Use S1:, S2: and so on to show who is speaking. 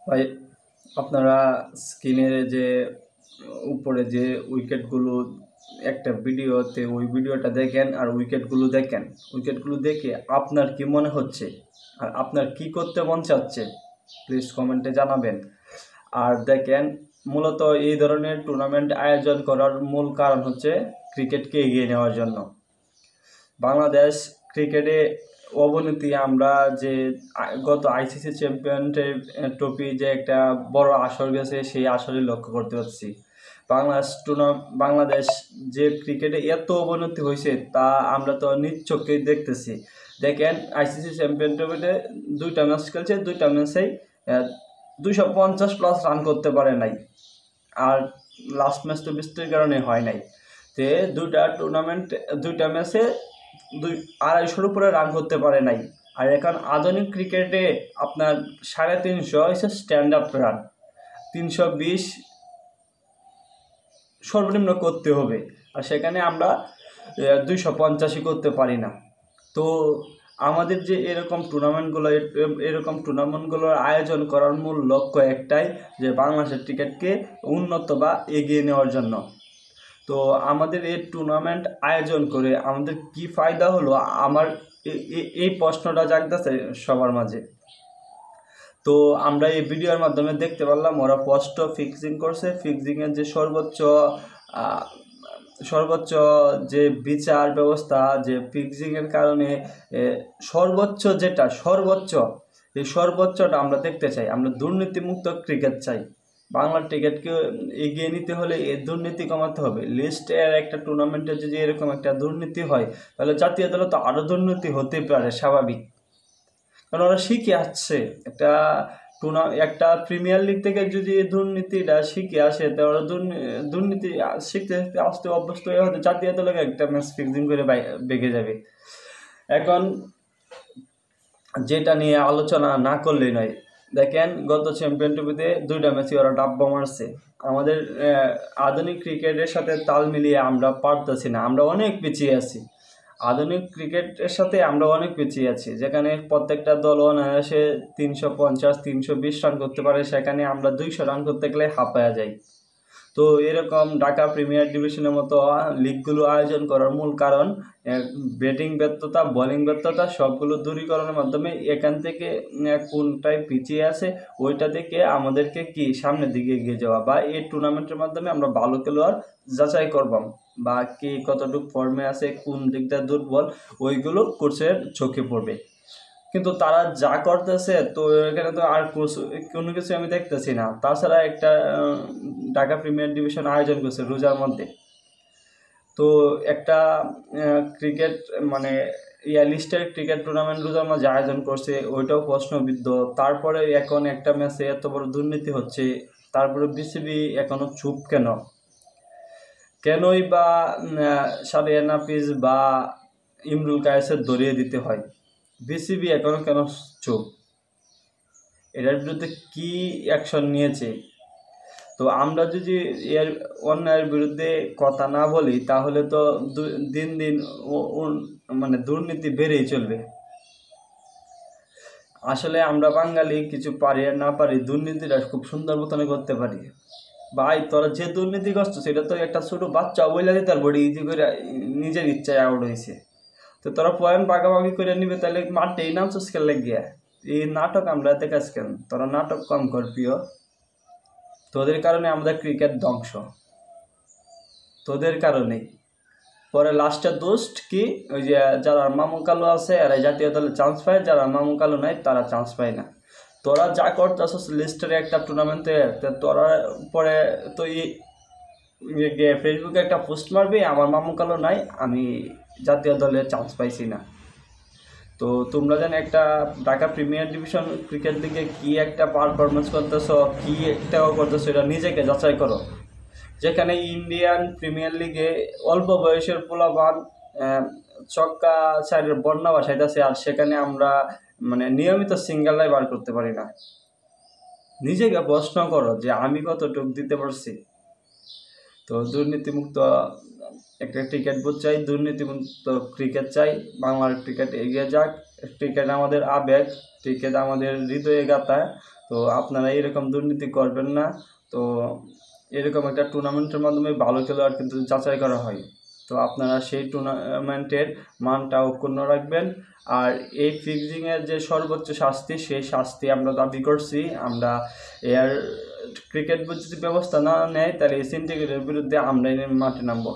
S1: ভাই, আপনারা স্ক্রিনের যে উপরে যে উইকেটগুলো একটা ভিডিওতে ওই ভিডিওটা দেখেন আর উইকেটগুলো দেখেন, উইকেটগুলো দেখে আপনার কি মনে হচ্ছে আর আপনার কি করতে মন চাচ্ছে প্লিজ কমেন্টে জানাবেন। আর দেখেন, মূলত এই ধরনের টুর্নামেন্ট আয়োজন করার মূল কারণ হচ্ছে ক্রিকেটকে এগিয়ে নেওয়ার জন্য। বাংলাদেশ ক্রিকেটে অবনতি আমরা যে গত আইসিসি চ্যাম্পিয়ন ট্রফি যে একটা বড় আসর গেছে সেই আসরে লক্ষ্য করতে পারছি। বাংলাদেশ যে ক্রিকেটে এত অবনতি হয়েছে তা আমরা তো নিজ চোখেই দেখতেছি। দেখেন, আইসিসি চ্যাম্পিয়ন ট্রফিতে 2টা ম্যাচ খেলছে, 2টা ম্যাচেই 250+ রান করতে পারে নাই। আর লাস্ট ম্যাচ তো বৃষ্টির কারণে হয় নাই। তে 2টা ম্যাচে 250-এর উপরে রান করতে পারে নাই। আর এখন আধুনিক ক্রিকেটে আপনার 350 হচ্ছে স্ট্যান্ডার্ড রান, 320 সর্বনিম্ন করতে হবে, আর সেখানে আমরা 285 করতে পারি না। তো আমাদের যে এরকম টুর্নামেন্টগুলোর আয়োজন করার মূল লক্ষ্য একটাই, যে বাংলাদেশের ক্রিকেটকে উন্নত বা এগিয়ে নেওয়ার জন্য। তো আমাদের এই টুর্নামেন্ট আয়োজন করে আমাদের কি ফায়দা হলো, আমার এই প্রশ্নটা জাগতেছে সবার মাঝে। তো আমরা এই ভিডিওর মাধ্যমে দেখতে পারলাম ওরা পোস্ট ফিক্সিং করছে। ফিক্সিংয়ের যে সর্বোচ্চ যে বিচার ব্যবস্থা, যে ফিক্সিংয়ের কারণে এই সর্বোচ্চটা আমরা দেখতে চাই। আমরা দুর্নীতিমুক্ত ক্রিকেট চাই। বাংলার ক্রিকেটকে এগিয়ে নিতে হলে এই দুর্নীতি কমাতে হবে। লিস্টের একটা টুর্নামেন্টে যদি এরকম একটা দুর্নীতি হয়, তাহলে জাতীয় দলে তো আরও দুর্নীতি হতে পারে, স্বাভাবিক। কারণ ওরা শিখে আসছে একটা প্রিমিয়ার লিগ থেকে যদি দুর্নীতিটা শিখে আসে, তাহলে ওরা দুর্নীতি শিখতে শিখতে আসতে অভ্যস্ত হয়ে হয়তো জাতীয় দলে একটা ম্যাচ ফিক্সিং করে বেগে যাবে। এখন যেটা নিয়ে আলোচনা না করলেই নয়, দেখেন গত চ্যাম্পিয়ন ট্রফিতে 2টা ম্যাচে ওরা ডাব্বা মারছে। আমাদের আধুনিক ক্রিকেটের সাথে তাল মিলিয়ে আমরা পারতেছি না, আমরা অনেক পিছিয়ে আছি। আধুনিক ক্রিকেটের সাথে আমরা অনেক পিছিয়ে আছি, যেখানে প্রত্যেকটা দল অনায়াসে 350-320 রান করতে পারে, সেখানে আমরা 200 রান করতে গেলে হাঁপায়া যাই। তো এরকম ঢাকা প্রিমিয়ার ডিভিশনের মতো লিগগুলো আয়োজন করার মূল কারণ ব্যাটিং ব্যর্থতা, বোলিং ব্যর্থতা সবগুলো দূরীকরণের মাধ্যমে এখান থেকে কোনটায় পিছিয়ে আছে ওইটা থেকে আমাদেরকে কি সামনের দিকে এগিয়ে যাওয়া, বা এই টুর্নামেন্টের মাধ্যমে আমরা ভালো খেলোয়াড় যাচাই করবাম, বা কে কতটুকু ফর্মে আছে, কোন দিকটা দুর্বল, ওইগুলো কোচের চোখে পড়বে। কিন্তু তারা যা করতেছে, তো এখানে তো আর কোনো কিছু আমি দেখতেছি না। তাছাড়া একটা ঢাকা প্রিমিয়ার ডিভিশন আয়োজন করছে রোজার মধ্যে, তো একটা ক্রিকেট মানে লিস্টের ক্রিকেট টুর্নামেন্ট রোজার মাঝে আয়োজন করছে, ওইটাও প্রশ্নবিদ্ধ। তারপরে এখন একটা ম্যাচে এত বড় দুর্নীতি হচ্ছে, তারপরে বিসিবি এখনো চুপ কেনই বা সাদিয়া নাফিস বা ইমরুল কায়েসের ধরিয়ে দিতে হয়? বিসিবি এখনো কেন চুপ? এটার বিরুদ্ধে কি অ্যাকশন নিয়েছে? তো আমরা যদি এর অন্যায়ের বিরুদ্ধে কথা না বলি, তাহলে তো দিন দিন মানে দুর্নীতি বেড়েই চলবে। আসলে আমরা বাঙালি কিছু পারি আর না পারি, দুর্নীতিটা খুব সুন্দর মতনে করতে পারি। ভাই, তোরা যে দুর্নীতি করছো সেটা তো একটা ছোট বাচ্চা বইলা দিতে পারবো, ইজি করে নিজের ইচ্ছায় আউট হয়েছে। তো তোরা পয়েন্ট ভাগাভাগি করে নিবে, তাহলে মাঠেই নামছিস খেলে গিয়া। এই নাটক আমরা দেখাস কেন? তোরা নাটক কম কর প্রিয়। তোদের কারণে আমাদের ক্রিকেট ধ্বংস, তোদের কারণেই। পরে লাস্টে দোস্ত কি, ওই যে যারা মামু কালু আছে এরা জাতীয় দলে চান্স পায়, যারা মামু কালু নাই তারা চান্স পায় না। তোরা যা করতেছিস লিস্টের একটা টুর্নামেন্টে, তোরা পরে তো ফেসবুকে একটা পোস্ট মারবি, আমার মামু কালু নাই, আমি জাতীয় দলে চান্স পাইছি না। তো তোমরা যেন একটা ঢাকা প্রিমিয়ার ডিভিশন ক্রিকেট লিগে কি একটা পারফরমেন্স করতেছ, কি একটা করতেছো, এটা নিজেকে যাচাই করো। যেখানে ইন্ডিয়ান প্রিমিয়ার লিগে অল্প বয়সের পোলাপান ছক্কা সাইডের বন্যা বাসাইতেছে, আর সেখানে আমরা মানে নিয়মিত সিঙ্গেল বার করতে পারি না। নিজেকে প্রশ্ন করো যে আমি কতটুকু দিতে পারছি। তো দুর্নীতিমুক্ত একটা ক্রিকেট বোর্ড চাই, দুর্নীতিমুক্ত ক্রিকেট চাই, বাংলার ক্রিকেট এগিয়ে যাক। ক্রিকেট আমাদের আবেগ, ক্রিকেট আমাদের হৃদয়ে গাথা। তো আপনারা এরকম দুর্নীতি করবেন না। তো এরকম একটা টুর্নামেন্টের মাধ্যমে ভালো খেলোয়াড় কিন্তু যাচাই করা হয়। তো আপনারা সেই টুর্নামেন্টের মানটা অক্ষুণ্ণ রাখবেন। আর এই ফিক্সিংয়ের যে সর্বোচ্চ শাস্তি, সেই শাস্তি আমরা দাবি করছি। আমরা এর ক্রিকেট বোর্ড যদি ব্যবস্থা না নেয়, তাহলে এই সিন্ডিকেটের বিরুদ্ধে আমরা মাঠে নামবো।